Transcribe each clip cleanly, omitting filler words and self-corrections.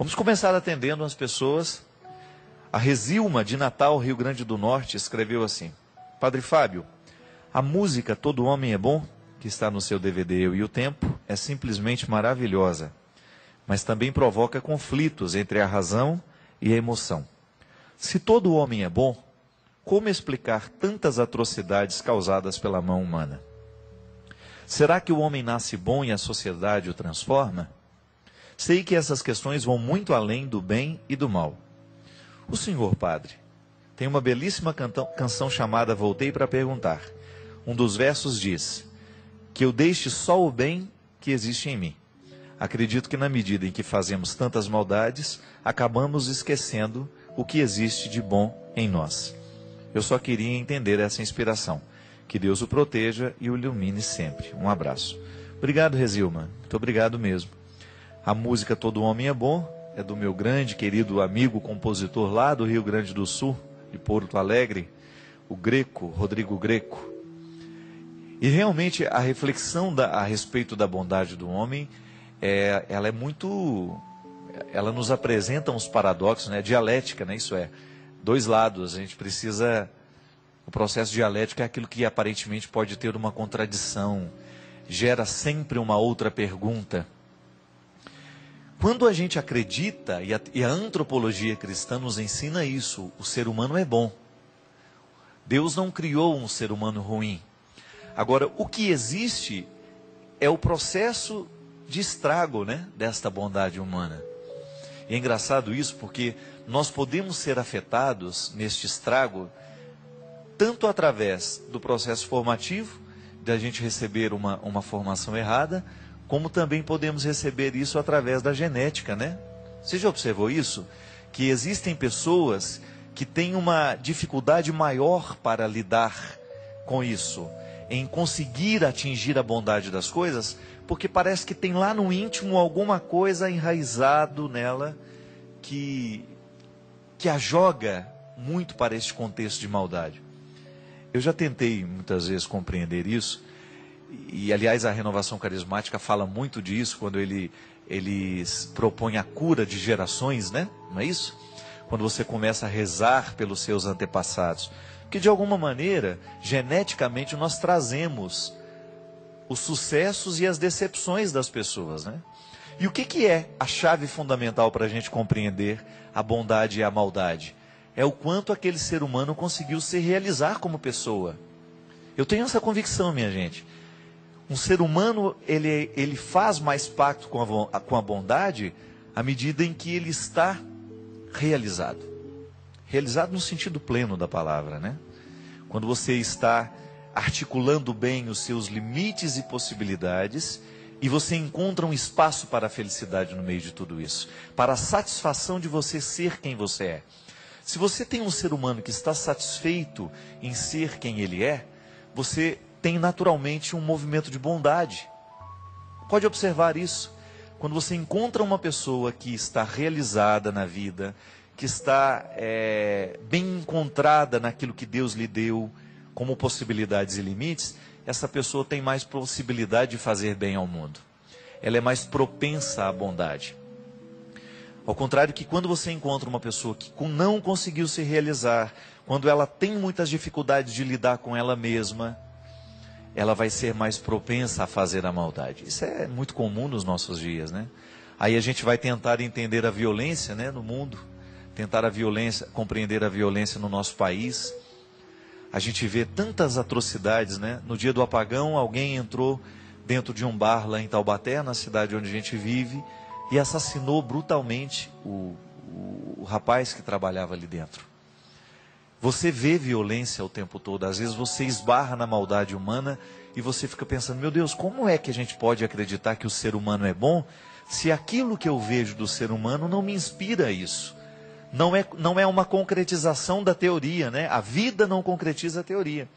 Vamos começar atendendo as pessoas. A Resilma, de Natal, Rio Grande do Norte, escreveu assim: Padre Fábio, a música Todo Homem é Bom, que está no seu DVD Eu e o Tempo, é simplesmente maravilhosa, mas também provoca conflitos entre a razão e a emoção. Se todo homem é bom, como explicar tantas atrocidades causadas pela mão humana? Será que o homem nasce bom e a sociedade o transforma? Sei que essas questões vão muito além do bem e do mal. O senhor, padre, tem uma belíssima canção chamada Voltei para Perguntar. Um dos versos diz: que eu deixe só o bem que existe em mim. Acredito que na medida em que fazemos tantas maldades, acabamos esquecendo o que existe de bom em nós. Eu só queria entender essa inspiração. Que Deus o proteja e o ilumine sempre. Um abraço. Obrigado, Resilma. Muito obrigado mesmo. A música Todo Homem é Bom é do meu grande, querido amigo compositor lá do Rio Grande do Sul, de Porto Alegre, o Greco, Rodrigo Greco. E realmente a reflexão a respeito da bondade do homem, ela é muito... Ela nos apresenta uns paradoxos, né? Dialética, né? Isso é, dois lados. A gente precisa... O processo dialético é aquilo que aparentemente pode ter uma contradição, gera sempre uma outra pergunta. Quando a gente acredita, e a antropologia cristã nos ensina isso, o ser humano é bom. Deus não criou um ser humano ruim. Agora, o que existe é o processo de estrago, né, desta bondade humana. E é engraçado isso porque nós podemos ser afetados neste estrago tanto através do processo formativo, da gente receber uma formação errada, como também podemos receber isso através da genética, né? Você já observou isso? Que existem pessoas que têm uma dificuldade maior para lidar com isso, em conseguir atingir a bondade das coisas, porque parece que tem lá no íntimo alguma coisa enraizado nela que a joga muito para este contexto de maldade. Eu já tentei muitas vezes compreender isso, e aliás a renovação carismática fala muito disso, quando eles propõem a cura de gerações, né? Não é isso? Quando você começa a rezar pelos seus antepassados. Porque de alguma maneira, geneticamente, nós trazemos os sucessos e as decepções das pessoas, né? E o que é a chave fundamental para a gente compreender a bondade e a maldade? É o quanto aquele ser humano conseguiu se realizar como pessoa. Eu tenho essa convicção, minha gente. Um ser humano, ele faz mais pacto com a bondade à medida em que ele está realizado. Realizado no sentido pleno da palavra, né? Quando você está articulando bem os seus limites e possibilidades, e você encontra um espaço para a felicidade no meio de tudo isso, para a satisfação de você ser quem você é. Se você tem um ser humano que está satisfeito em ser quem ele é, você tem naturalmente um movimento de bondade. Pode observar isso. Quando você encontra uma pessoa que está realizada na vida, que está bem encontrada naquilo que Deus lhe deu como possibilidades e limites, essa pessoa tem mais possibilidade de fazer bem ao mundo. Ela é mais propensa à bondade. Ao contrário que quando você encontra uma pessoa que não conseguiu se realizar, quando ela tem muitas dificuldades de lidar com ela mesma, ela vai ser mais propensa a fazer a maldade. Isso é muito comum nos nossos dias, né? Aí a gente vai tentar entender a violência, né, no mundo, tentar compreender a violência no nosso país. A gente vê tantas atrocidades, né? No dia do apagão, alguém entrou dentro de um bar lá em Taubaté, na cidade onde a gente vive, e assassinou brutalmente o rapaz que trabalhava ali dentro. Você vê violência o tempo todo, às vezes você esbarra na maldade humana e você fica pensando, meu Deus, como é que a gente pode acreditar que o ser humano é bom, se aquilo que eu vejo do ser humano não me inspira a isso? Não é uma concretização da teoria, né? A vida não concretiza a teoria.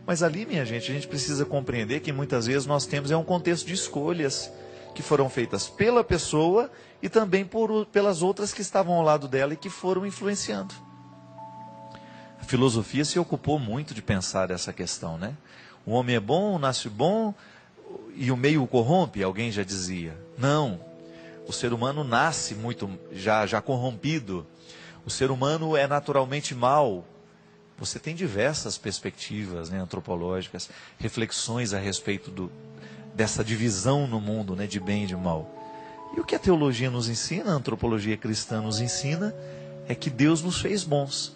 Mas ali, minha gente, a gente precisa compreender que muitas vezes nós temos um contexto de escolhas que foram feitas pela pessoa e também pelas outras que estavam ao lado dela e que foram influenciando. A filosofia se ocupou muito de pensar essa questão, né? O homem é bom, nasce bom e o meio o corrompe, alguém já dizia. Não. O ser humano nasce muito já corrompido. O ser humano é naturalmente mau. Você tem diversas perspectivas, né, antropológicas, reflexões a respeito dessa divisão no mundo, né, de bem e de mal. E o que a teologia nos ensina, a antropologia cristã nos ensina, é que Deus nos fez bons.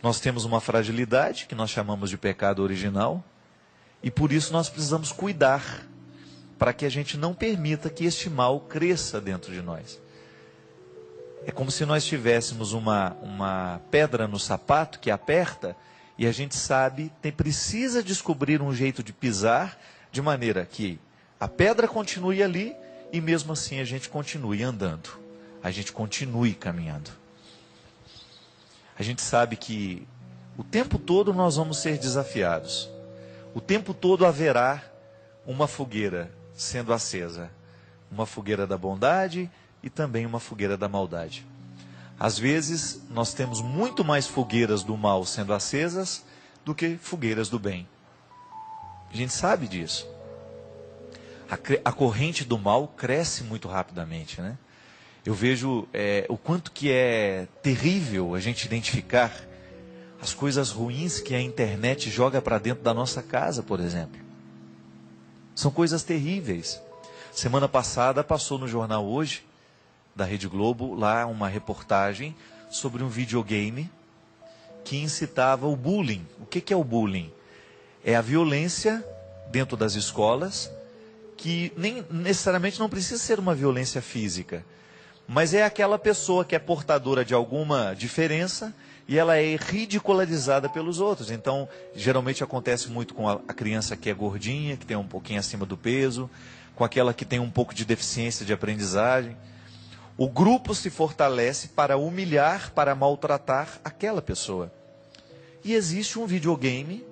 Nós temos uma fragilidade, que nós chamamos de pecado original, e por isso nós precisamos cuidar, para que a gente não permita que este mal cresça dentro de nós. É como se nós tivéssemos uma pedra no sapato que aperta, e a gente sabe, precisa descobrir um jeito de pisar, de maneira que a pedra continue ali, e mesmo assim a gente continue andando, a gente continue caminhando. A gente sabe que o tempo todo nós vamos ser desafiados, o tempo todo haverá uma fogueira sendo acesa, uma fogueira da bondade e também uma fogueira da maldade. Às vezes nós temos muito mais fogueiras do mal sendo acesas do que fogueiras do bem. A gente sabe disso. A corrente do mal cresce muito rapidamente, né? Eu vejo o quanto que é terrível a gente identificar as coisas ruins que a internet joga para dentro da nossa casa, por exemplo. São coisas terríveis. Semana passada passou no jornal Hoje, da Rede Globo, lá uma reportagem sobre um videogame que incitava o bullying. O que é o bullying? É a violência dentro das escolas, que nem necessariamente não precisa ser uma violência física, mas é aquela pessoa que é portadora de alguma diferença e ela é ridicularizada pelos outros. Então, geralmente acontece muito com a criança que é gordinha, que tem um pouquinho acima do peso, com aquela que tem um pouco de deficiência de aprendizagem. O grupo se fortalece para humilhar, para maltratar aquela pessoa. E existe um videogame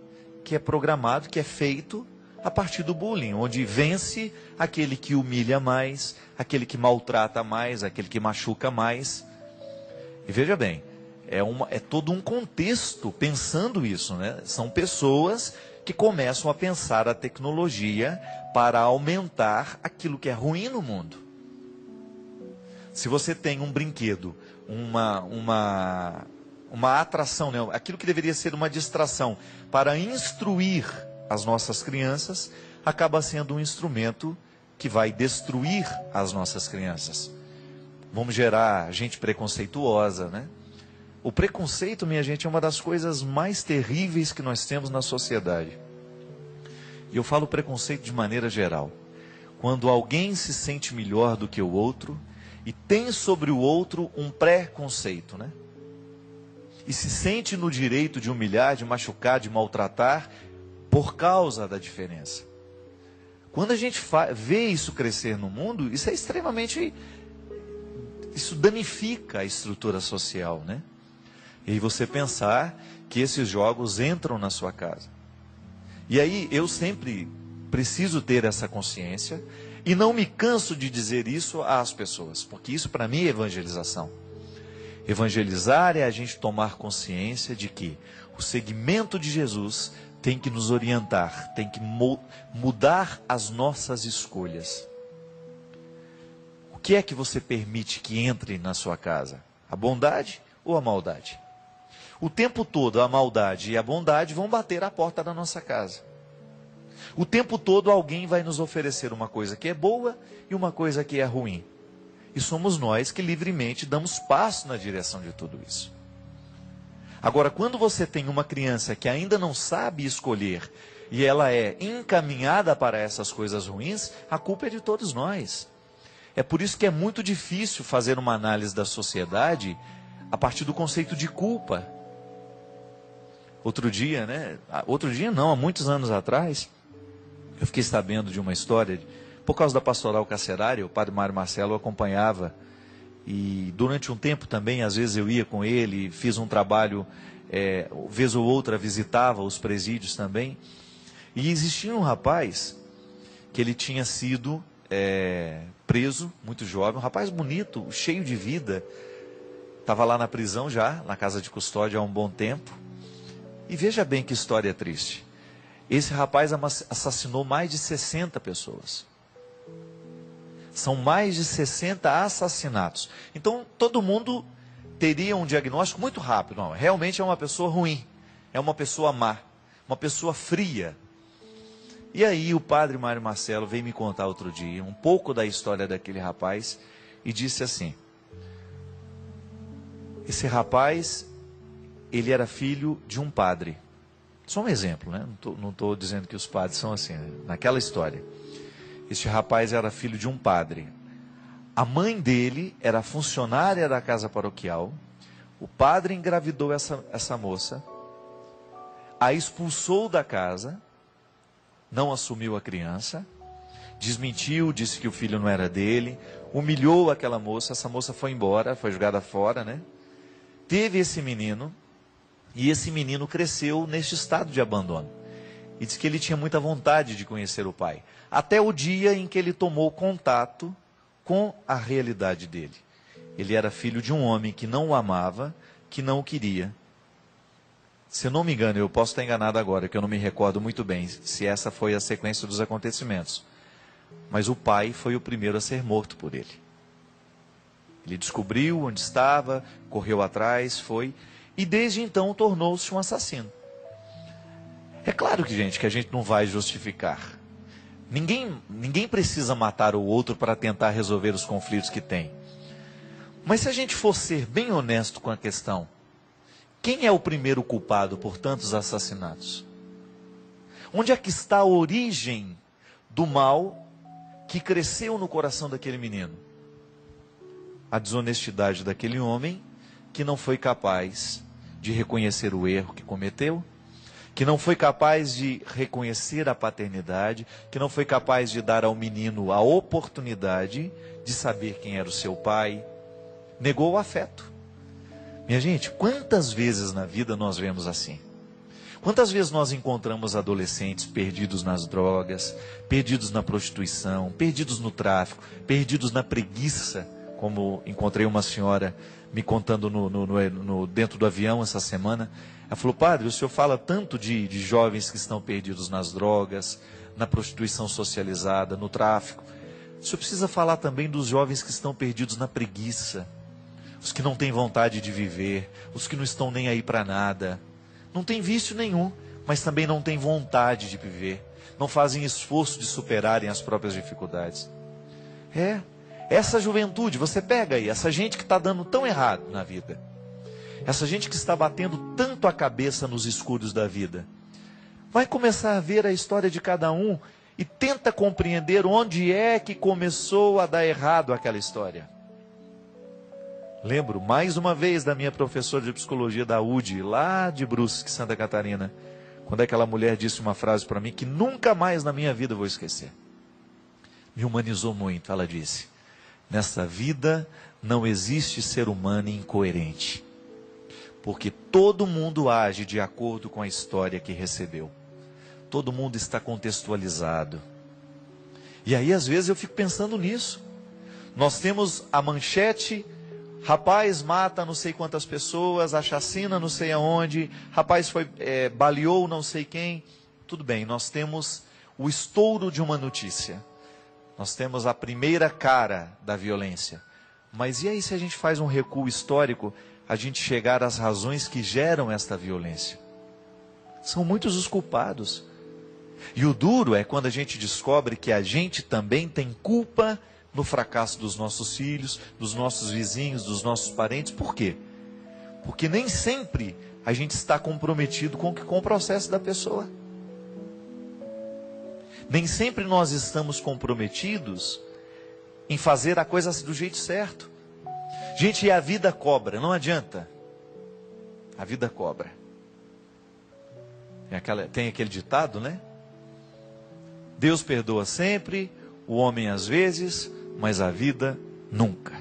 que é programado, que é feito a partir do bullying, onde vence aquele que humilha mais, aquele que maltrata mais, aquele que machuca mais. E veja bem, é todo um contexto pensando isso, né? São pessoas que começam a pensar a tecnologia para aumentar aquilo que é ruim no mundo. Se você tem um brinquedo, uma atração, né? Aquilo que deveria ser uma distração para instruir as nossas crianças, acaba sendo um instrumento que vai destruir as nossas crianças. Vamos gerar gente preconceituosa, né? O preconceito, minha gente, é uma das coisas mais terríveis que nós temos na sociedade. E eu falo preconceito de maneira geral. Quando alguém se sente melhor do que o outro e tem sobre o outro um preconceito, né? E se sente no direito de humilhar, de machucar, de maltratar, por causa da diferença. Quando a gente vê isso crescer no mundo, isso é extremamente... Isso danifica a estrutura social, né? E aí você pensar que esses jogos entram na sua casa. E aí eu sempre preciso ter essa consciência e não me canso de dizer isso às pessoas, porque isso para mim é evangelização. Evangelizar é a gente tomar consciência de que o segmento de Jesus tem que nos orientar, tem que mudar as nossas escolhas. O que é que você permite que entre na sua casa? A bondade ou a maldade? O tempo todo a maldade e a bondade vão bater à porta da nossa casa. O tempo todo alguém vai nos oferecer uma coisa que é boa e uma coisa que é ruim. E somos nós que livremente damos passo na direção de tudo isso. Agora, quando você tem uma criança que ainda não sabe escolher e ela é encaminhada para essas coisas ruins, a culpa é de todos nós. É por isso que é muito difícil fazer uma análise da sociedade a partir do conceito de culpa. Outro dia, há muitos anos atrás, eu fiquei sabendo de uma história, por causa da pastoral carcerária, o padre Mário Marcelo acompanhava. E durante um tempo também, às vezes eu ia com ele, fiz um trabalho, vez ou outra visitava os presídios também. E existia um rapaz que ele tinha sido preso, muito jovem, um rapaz bonito, cheio de vida. Estava lá na prisão já, na casa de custódia há um bom tempo. E veja bem que história triste. Esse rapaz assassinou mais de 60 pessoas. São mais de 60 assassinatos. Então, todo mundo teria um diagnóstico muito rápido. Não, realmente é uma pessoa ruim, é uma pessoa má, uma pessoa fria. E aí o padre Mário Marcelo veio me contar outro dia um pouco da história daquele rapaz e disse assim: esse rapaz, ele era filho de um padre. Só um exemplo, né? Não estou dizendo que os padres são assim, né? Naquela história. Este rapaz era filho de um padre. A mãe dele era funcionária da casa paroquial. O padre engravidou essa moça, a expulsou da casa, não assumiu a criança, desmentiu, disse que o filho não era dele, humilhou aquela moça, essa moça foi embora, foi jogada fora, né? Teve esse menino, e esse menino cresceu neste estado de abandono. E diz que ele tinha muita vontade de conhecer o pai, até o dia em que ele tomou contato com a realidade dele. Ele era filho de um homem que não o amava, que não o queria. Se eu não me engano, eu posso estar enganado agora, que eu não me recordo muito bem se essa foi a sequência dos acontecimentos. Mas o pai foi o primeiro a ser morto por ele. Ele descobriu onde estava, correu atrás, foi, e desde então tornou-se um assassino. É claro que, gente, que a gente não vai justificar. Ninguém precisa matar o outro para tentar resolver os conflitos que tem. Mas se a gente for ser bem honesto com a questão, quem é o primeiro culpado por tantos assassinatos? Onde é que está a origem do mal que cresceu no coração daquele menino? A desonestidade daquele homem que não foi capaz de reconhecer o erro que cometeu, que não foi capaz de reconhecer a paternidade, que não foi capaz de dar ao menino a oportunidade de saber quem era o seu pai, negou o afeto. Minha gente, quantas vezes na vida nós vemos assim? Quantas vezes nós encontramos adolescentes perdidos nas drogas, perdidos na prostituição, perdidos no tráfico, perdidos na preguiça, como encontrei uma senhora me contando dentro do avião essa semana. Ela falou: padre, o senhor fala tanto de jovens que estão perdidos nas drogas, na prostituição socializada, no tráfico. O senhor precisa falar também dos jovens que estão perdidos na preguiça, os que não têm vontade de viver, os que não estão nem aí para nada. Não tem vício nenhum, mas também não têm vontade de viver, não fazem esforço de superarem as próprias dificuldades. Essa juventude, você pega aí, essa gente que está dando tão errado na vida, essa gente que está batendo tanto a cabeça nos escuros da vida, vai começar a ver a história de cada um e tenta compreender onde é que começou a dar errado aquela história. Lembro mais uma vez da minha professora de psicologia da UD, lá de Brusque, Santa Catarina, quando aquela mulher disse uma frase para mim que nunca mais na minha vida eu vou esquecer. Me humanizou muito. Ela disse: nessa vida não existe ser humano incoerente, porque todo mundo age de acordo com a história que recebeu. Todo mundo está contextualizado. E aí às vezes eu fico pensando nisso. Nós temos a manchete: rapaz mata não sei quantas pessoas, a chacina não sei aonde, rapaz baleou não sei quem. Tudo bem, nós temos o estouro de uma notícia. Nós temos a primeira cara da violência. Mas e aí se a gente faz um recuo histórico, a gente chegar às razões que geram esta violência? São muitos os culpados. E o duro é quando a gente descobre que a gente também tem culpa no fracasso dos nossos filhos, dos nossos vizinhos, dos nossos parentes. Por quê? Porque nem sempre a gente está comprometido com o processo da pessoa. Nem sempre nós estamos comprometidos em fazer a coisa do jeito certo. Gente, e a vida cobra, não adianta. A vida cobra. Tem aquele ditado, né? Deus perdoa sempre, o homem às vezes, mas a vida nunca.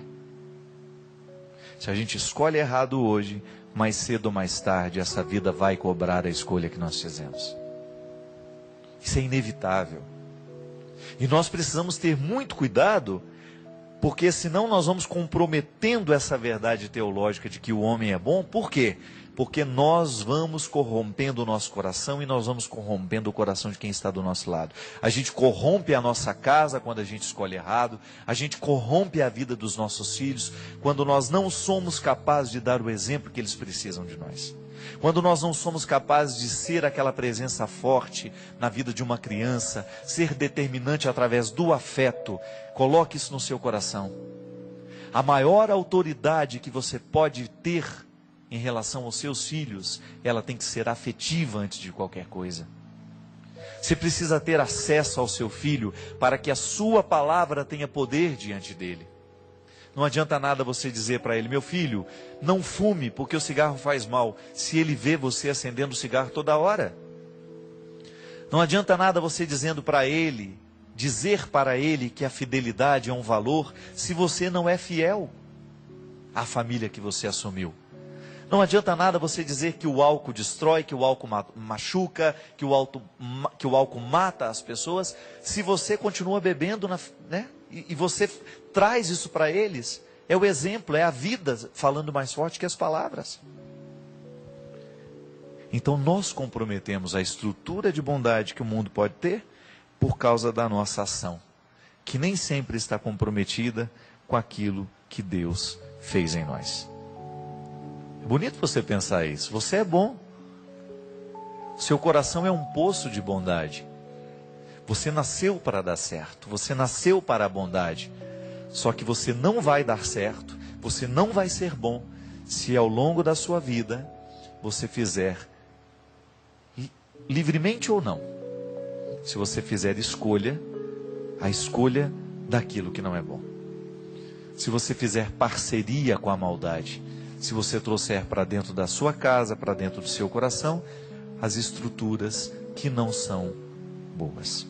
Se a gente escolhe errado hoje, mais cedo ou mais tarde, essa vida vai cobrar a escolha que nós fizemos. Isso é inevitável. E nós precisamos ter muito cuidado Porque senão nós vamos comprometendo essa verdade teológica de que o homem é bom. Por quê? Porque nós vamos corrompendo o nosso coração e nós vamos corrompendo o coração de quem está do nosso lado. A gente corrompe a nossa casa quando a gente escolhe errado, a gente corrompe a vida dos nossos filhos quando nós não somos capazes de dar o exemplo que eles precisam de nós. Quando nós não somos capazes de ser aquela presença forte na vida de uma criança, ser determinante através do afeto, coloque isso no seu coração. A maior autoridade que você pode ter em relação aos seus filhos, ela tem que ser afetiva antes de qualquer coisa. Você precisa ter acesso ao seu filho para que a sua palavra tenha poder diante dele. Não adianta nada você dizer para ele: meu filho, não fume porque o cigarro faz mal, se ele vê você acendendo o cigarro toda hora. Não adianta nada você dizer para ele que a fidelidade é um valor, se você não é fiel à família que você assumiu. Não adianta nada você dizer que o álcool destrói, que o álcool machuca, que o álcool mata as pessoas, se você continua bebendo, né? E você traz isso para eles. É o exemplo, é a vida falando mais forte que as palavras. Então nós comprometemos a estrutura de bondade que o mundo pode ter por causa da nossa ação, que nem sempre está comprometida com aquilo que Deus fez em nós. É bonito você pensar isso. Você é bom. Seu coração é um poço de bondade. Você nasceu para dar certo. Você nasceu para a bondade. Só que você não vai dar certo, você não vai ser bom, se ao longo da sua vida você fizer, livremente ou não, se você fizer a escolha daquilo que não é bom. Se você fizer parceria com a maldade, se você trouxer para dentro da sua casa, para dentro do seu coração, as estruturas que não são boas.